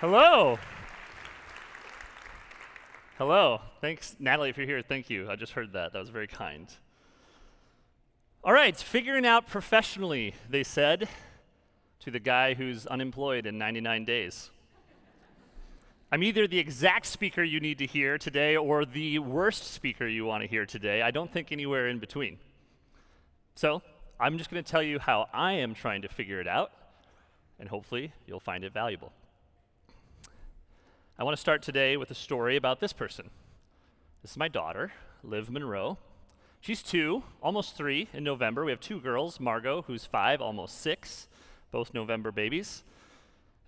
Hello. Hello. Thanks, Natalie, if you're here. Thank you. I just heard that. That was very kind. All right, figuring out professionally, they said to the guy who's unemployed in 99 days. I'm either the exact speaker you need to hear today or the worst speaker you want to hear today. I don't think anywhere in between. So I'm just going to tell you how I am trying to figure it out, and hopefully you'll find it valuable. I want to start today with a story about this person. This is my daughter, Liv Monroe. She's 2, almost 3 in November. We have 2 girls, Margot, who's 5, almost 6, both November babies.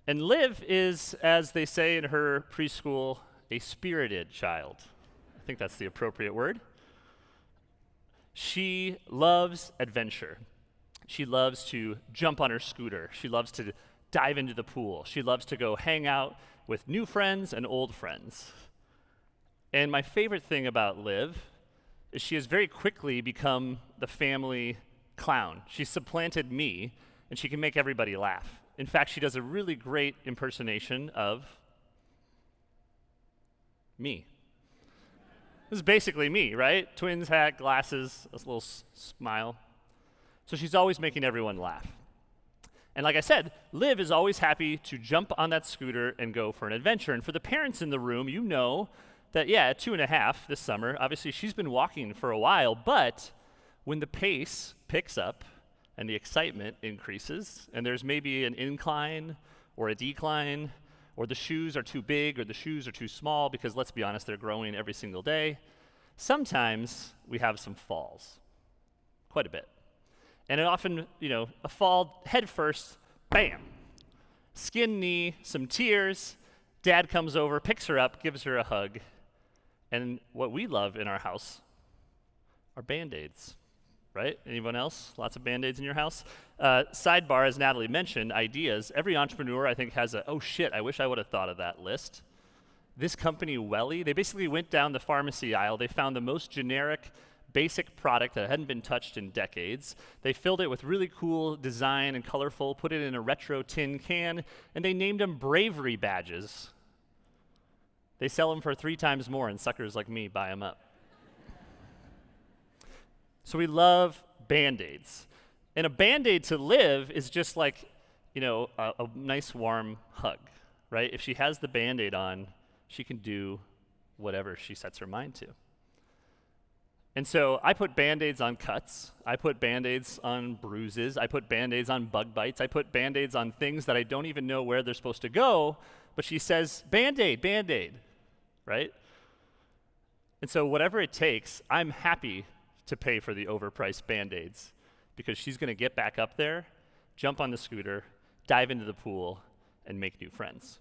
And Liv is, as they say in her preschool, a spirited child. I think that's the appropriate word. She loves adventure. She loves to jump on her scooter. She loves to dive into the pool. She loves to go hang out with new friends and old friends. And my favorite thing about Liv is she has very quickly become the family clown. She's supplanted me, and she can make everybody laugh. In fact, she does a really great impersonation of me. This is basically me, right? Twins hat, glasses, a little smile. So she's always making everyone laugh. And like I said, Liv is always happy to jump on that scooter and go for an adventure. And for the parents in the room, you know that, at 2.5 this summer, obviously she's been walking for a while, but when the pace picks up and the excitement increases, and there's maybe an incline or a decline, or the shoes are too big or the shoes are too small, because let's be honest, they're growing every single day, sometimes we have some falls, quite a bit. And it often, a fall head first, bam, skin knee, some tears, dad comes over, picks her up, gives her a hug, and what we love in our house are BandAids, right? Anyone else? Lots of BandAids in your house? Sidebar, as Natalie mentioned, ideas. Every entrepreneur, I think, has a, oh shit, I wish I would have thought of that list. This company, Welly, they basically went down the pharmacy aisle. They found the most generic, basic product that hadn't been touched in decades. They filled it with really cool design and colorful, put it in a retro tin can, and they named them bravery badges. They sell them for 3 times more, and suckers like me buy them up. So we love BandAids. And a BandAid to Liv is just like, a nice warm hug, right? If she has the BandAid on, she can do whatever she sets her mind to. And so I put BandAids on cuts, I put BandAids on bruises, I put BandAids on bug bites, I put BandAids on things that I don't even know where they're supposed to go, but she says, BandAid, BandAid, right? And so whatever it takes, I'm happy to pay for the overpriced BandAids, because she's gonna get back up there, jump on the scooter, dive into the pool, and make new friends.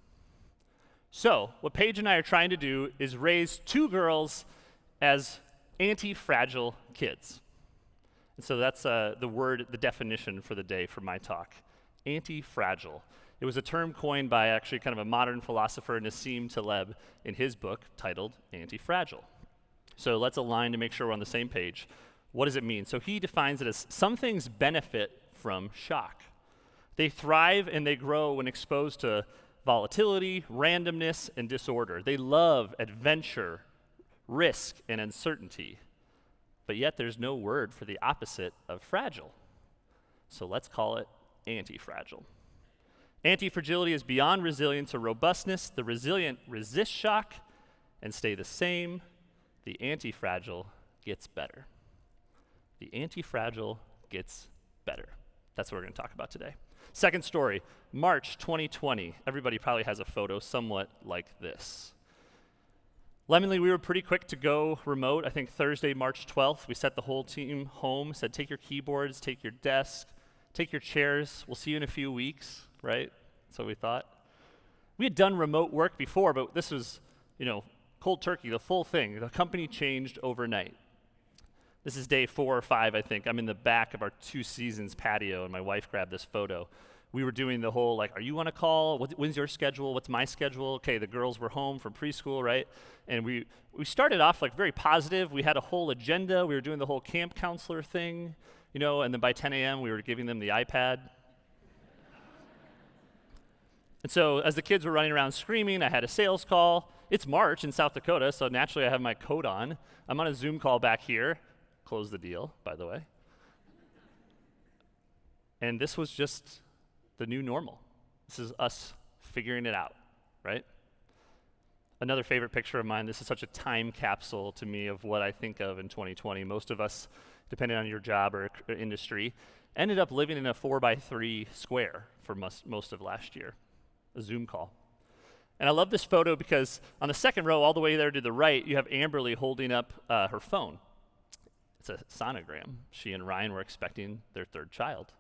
So what Paige and I are trying to do is raise 2 girls as anti-fragile kids. And so that's the definition for the day for my talk, anti-fragile. It was a term coined by actually kind of a modern philosopher, Nassim Taleb, in his book titled Antifragile. So let's align to make sure we're on the same page. What does it mean? So he defines it as some things benefit from shock. They thrive and they grow when exposed to volatility, randomness, and disorder. They love adventure, risk, and uncertainty, but yet there's no word for the opposite of fragile. So let's call it anti-fragile. Anti-fragility is beyond resilience or robustness. The resilient resist shock and stay the same. The anti-fragile gets better. The anti-fragile gets better. That's what we're going to talk about today. Second story, March 2020. Everybody probably has a photo somewhat like this. Lemmonly, we were pretty quick to go remote. I think Thursday, March 12th, we set the whole team home, said take your keyboards, take your desk, take your chairs. We'll see you in a few weeks, right? That's what we thought. We had done remote work before, but this was, cold turkey, the full thing. The company changed overnight. This is day 4 or 5, I think. I'm in the back of our 2 seasons patio, and my wife grabbed this photo. We were doing the whole, are you on a call? When's your schedule? What's my schedule? Okay, the girls were home from preschool, right? And we started off very positive. We had a whole agenda. We were doing the whole camp counselor thing, and then by 10 a.m. we were giving them the iPad. And so as the kids were running around screaming, I had a sales call. It's March in South Dakota, so naturally I have my coat on. I'm on a Zoom call back here. Close the deal, by the way. And this was just the new normal. This is us figuring it out, right? Another favorite picture of mine, this is such a time capsule to me of what I think of in 2020. Most of us, depending on your job or industry, ended up living in a 4x3 square for most of last year, a Zoom call. And I love this photo because on the second row, all the way there to the right, you have Amberly holding up her phone. It's a sonogram. She and Ryan were expecting their third child.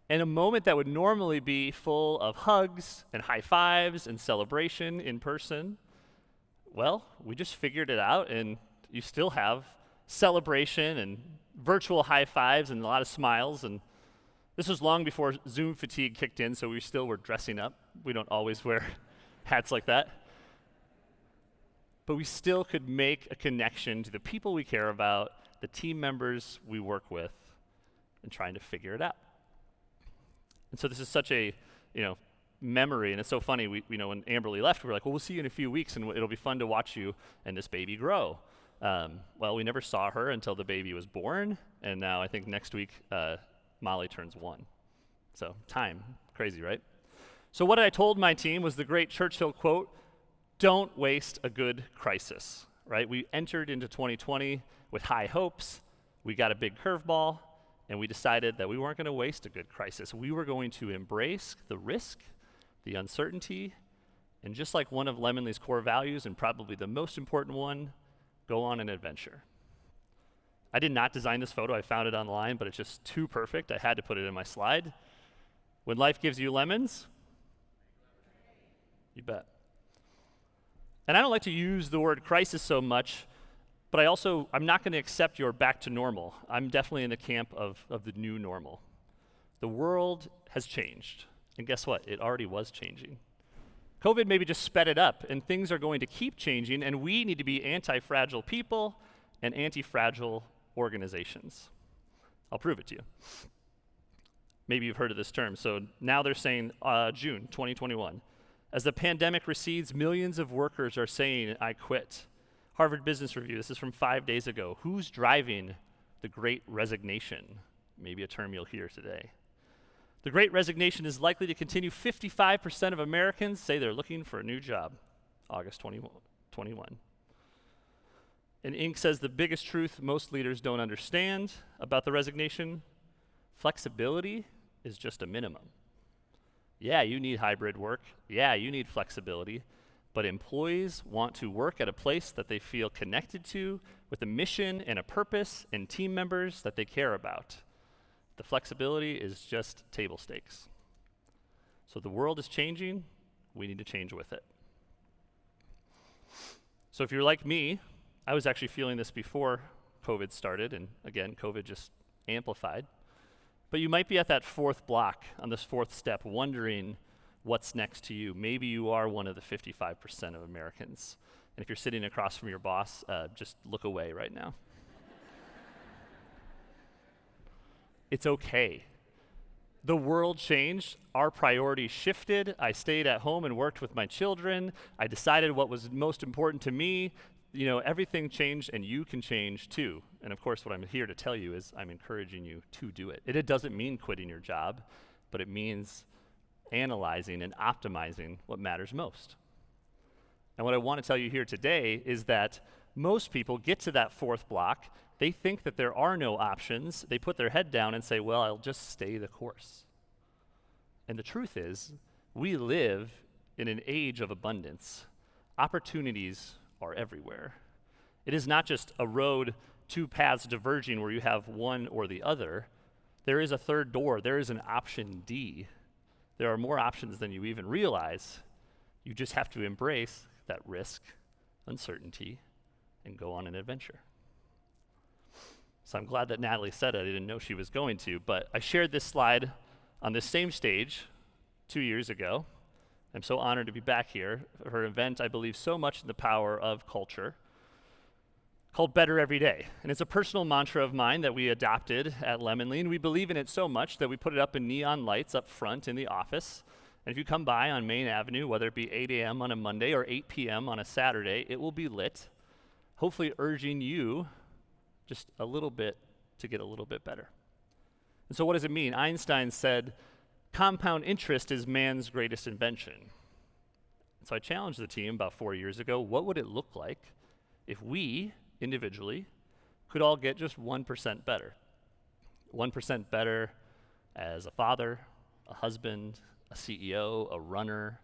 And a moment that would normally be full of hugs and high fives and celebration in person, well, we just figured it out, and you still have celebration and virtual high fives and a lot of smiles. And this was long before Zoom fatigue kicked in, so we still were dressing up. We don't always wear hats like that. But we still could make a connection to the people we care about, the team members we work with, and trying to figure it out. And so this is such a, memory, and it's so funny. We when Amberly left, we were like, well, we'll see you in a few weeks, and it'll be fun to watch you and this baby grow. Well, we never saw her until the baby was born, and now I think next week, Molly turns 1. So time, crazy, right? So what I told my team was the great Churchill quote, "Don't waste a good crisis," right? We entered into 2020 with high hopes. We got a big curveball. And we decided that we weren't going to waste a good crisis. We were going to embrace the risk, the uncertainty, and just like one of Lemonly's core values, and probably the most important one, go on an adventure. I did not design this photo. I found it online, but it's just too perfect. I had to put it in my slide. When life gives you lemons, you bet. And I don't like to use the word crisis so much, but I'm not going to accept your back to normal. I'm definitely in the camp of the new normal. The world has changed. And guess what? It already was changing. COVID maybe just sped it up, and things are going to keep changing, and we need to be anti-fragile people and anti-fragile organizations. I'll prove it to you. Maybe you've heard of this term. So now they're saying June 2021. As the pandemic recedes, millions of workers are saying, "I quit." Harvard Business Review, this is from 5 days ago. Who's driving the Great Resignation? Maybe a term you'll hear today. The Great Resignation is likely to continue. 55% of Americans say they're looking for a new job. August 2021. And Inc. says the biggest truth most leaders don't understand about the resignation, flexibility is just a minimum. Yeah, you need hybrid work. Yeah, you need flexibility. But employees want to work at a place that they feel connected to, with a mission and a purpose, and team members that they care about. The flexibility is just table stakes. So the world is changing, we need to change with it. So if you're like me, I was actually feeling this before COVID started, and again, COVID just amplified. But you might be at that fourth block, on this fourth step, wondering what's next to you. Maybe you are one of the 55% of Americans. And if you're sitting across from your boss, just look away right now. It's okay. The world changed. Our priorities shifted. I stayed at home and worked with my children. I decided what was most important to me. Everything changed, and you can change too. And of course, what I'm here to tell you is I'm encouraging you to do it. It doesn't mean quitting your job, but it means analyzing and optimizing what matters most. And what I want to tell you here today is that most people get to that fourth block, they think that there are no options, they put their head down and say, well, I'll just stay the course. And the truth is, we live in an age of abundance. Opportunities are everywhere. It is not just a road, two paths diverging where you have one or the other. There is a third door, there is an option D. There are more options than you even realize. You just have to embrace that risk, uncertainty, and go on an adventure. So I'm glad that Natalie said it. I didn't know she was going to, but I shared this slide on this same stage 2 years ago. I'm so honored to be back here. Her event, I believe so much in the power of culture, called Better Every Day. And it's a personal mantra of mine that we adopted at Lemonly, and we believe in it so much that we put it up in neon lights up front in the office. And if you come by on Main Avenue, whether it be 8 a.m. on a Monday or 8 p.m. on a Saturday, it will be lit, hopefully urging you just a little bit to get a little bit better. And so what does it mean? Einstein said, compound interest is man's greatest invention. And so I challenged the team about 4 years ago, what would it look like if we, individually, could all get just 1% better? 1% better as a father, a husband, a CEO, a runner,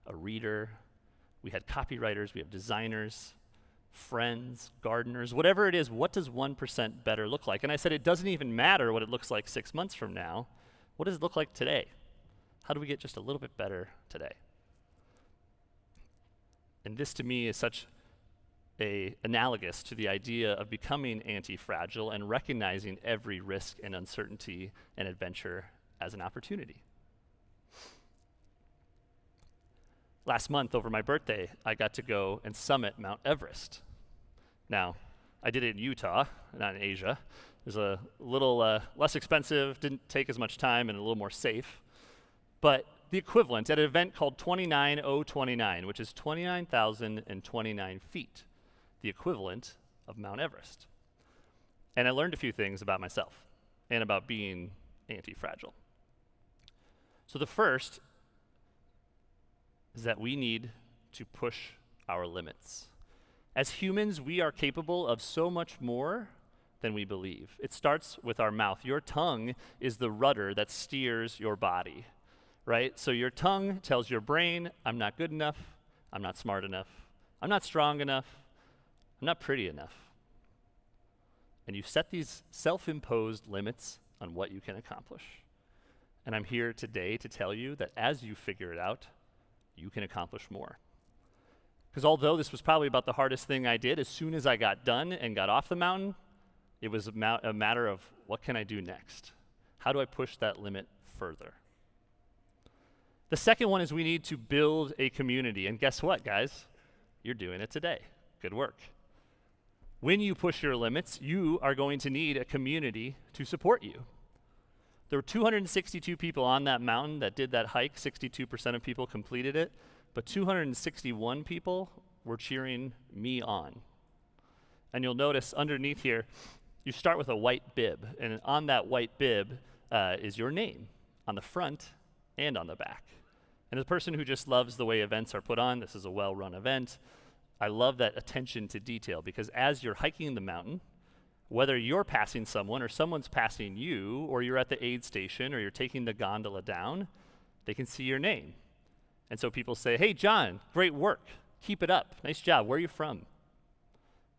a reader. We had copywriters, we have designers, friends, gardeners, whatever it is, what does 1% better look like? And I said, it doesn't even matter what it looks like 6 months from now. What does it look like today? How do we get just a little bit better today? And this to me is such analogous to the idea of becoming anti-fragile and recognizing every risk and uncertainty and adventure as an opportunity. Last month, over my birthday, I got to go and summit Mount Everest. Now, I did it in Utah, not in Asia. It was a little less expensive, didn't take as much time, and a little more safe. But the equivalent at an event called 29029, which is 29,029 feet, the equivalent of Mount Everest. And I learned a few things about myself and about being anti-fragile. So the first is that we need to push our limits. As humans, we are capable of so much more than we believe. It starts with our mouth. Your tongue is the rudder that steers your body, right? So your tongue tells your brain, I'm not good enough, I'm not smart enough, I'm not strong enough, I'm not pretty enough. And you set these self-imposed limits on what you can accomplish. And I'm here today to tell you that as you figure it out, you can accomplish more. Because although this was probably about the hardest thing I did, as soon as I got done and got off the mountain, it was a matter of what can I do next? How do I push that limit further? The second one is we need to build a community. And guess what, guys? You're doing it today. Good work. When you push your limits, you are going to need a community to support you. There were 262 people on that mountain that did that hike. 62% of people completed it, but 261 people were cheering me on. And you'll notice underneath here, you start with a white bib, and on that white bib is your name on the front and on the back. And as a person who just loves the way events are put on, this is a well-run event, I love that attention to detail, because as you're hiking the mountain, whether you're passing someone or someone's passing you, or you're at the aid station or you're taking the gondola down, they can see your name. And so people say, hey, John, great work. Keep it up. Nice job. Where are you from?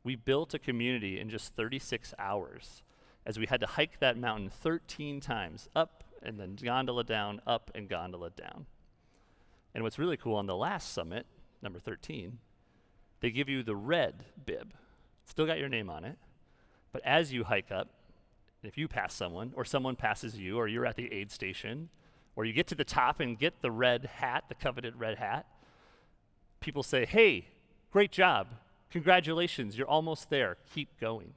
We built a community in just 36 hours as we had to hike that mountain 13 times, up and then gondola down, up and gondola down. And what's really cool on the last summit, number 13, they give you the red bib. Still got your name on it. But as you hike up, if you pass someone, or someone passes you, or you're at the aid station, or you get to the top and get the red hat, the coveted red hat, people say, hey, great job. Congratulations, you're almost there. Keep going.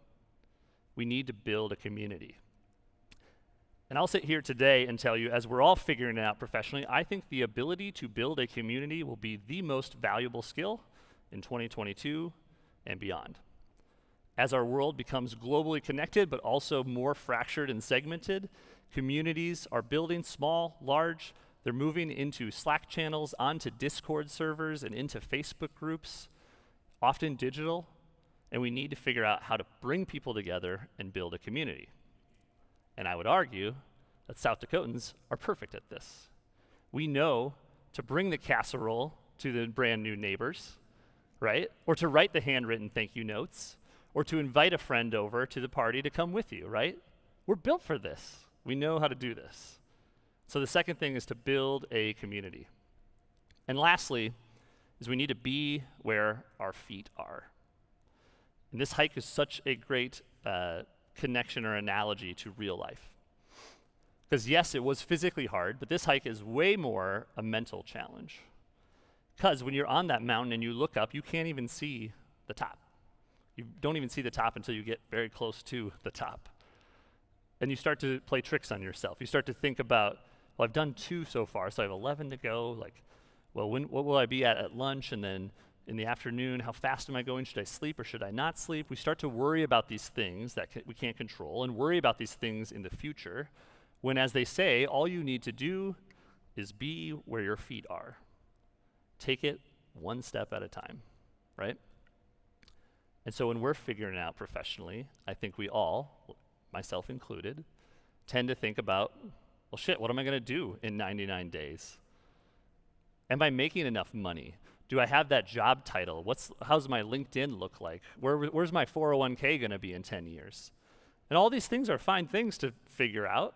We need to build a community. And I'll sit here today and tell you, as we're all figuring it out professionally, I think the ability to build a community will be the most valuable skill in 2022 and beyond. As our world becomes globally connected, but also more fractured and segmented, communities are building small, large. They're moving into Slack channels, onto Discord servers, and into Facebook groups, often digital. And we need to figure out how to bring people together and build a community. And I would argue that South Dakotans are perfect at this. We know to bring the casserole to the brand new neighbors, right? Or to write the handwritten thank you notes, or to invite a friend over to the party to come with you, right? We're built for this. We know how to do this. So the second thing is to build a community. And lastly, is we need to be where our feet are. And this hike is such a great connection or analogy to real life. Because yes, it was physically hard, but this hike is way more a mental challenge. Because when you're on that mountain and you look up, you can't even see the top. You don't even see the top until you get very close to the top. And you start to play tricks on yourself. You start to think about well, I've done 2 so far, so I have 11 to go. Like, well, what will I be at lunch? And then in the afternoon, how fast am I going? Should I sleep or should I not sleep? We start to worry about these things that we can't control and worry about these things in the future, when, as they say, all you need to do is be where your feet are. Take it one step at a time, right? And so when we're figuring it out professionally, I think we all, myself included, tend to think about, well, shit, what am I going to do in 99 days? Am I making enough money? Do I have that job title? How's my LinkedIn look like? Where's my 401k going to be in 10 years? And all these things are fine things to figure out.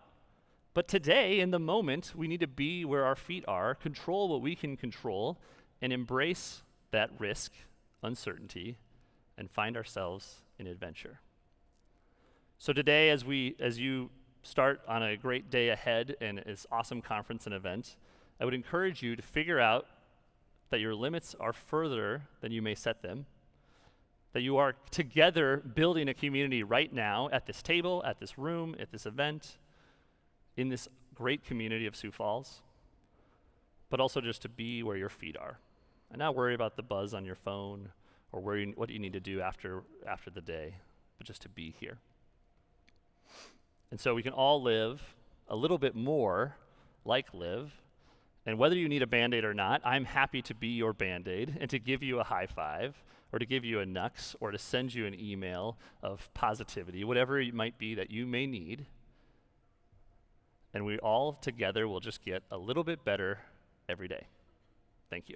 But today, in the moment, we need to be where our feet are, control what we can control, and embrace that risk, uncertainty, and find ourselves in adventure. So today, as you start on a great day ahead and this awesome conference and event, I would encourage you to figure out that your limits are further than you may set them, that you are together building a community right now at this table, at this room, at this event, in this great community of Sioux Falls, but also just to be where your feet are and not worry about the buzz on your phone or what you need to do after the day, but just to be here. And so we can all live a little bit more like Liv. And whether you need a Band-Aid or not, I'm happy to be your Band-Aid and to give you a high five or to give you a nux or to send you an email of positivity, whatever it might be that you may need. And we all together will just get a little bit better every day. Thank you.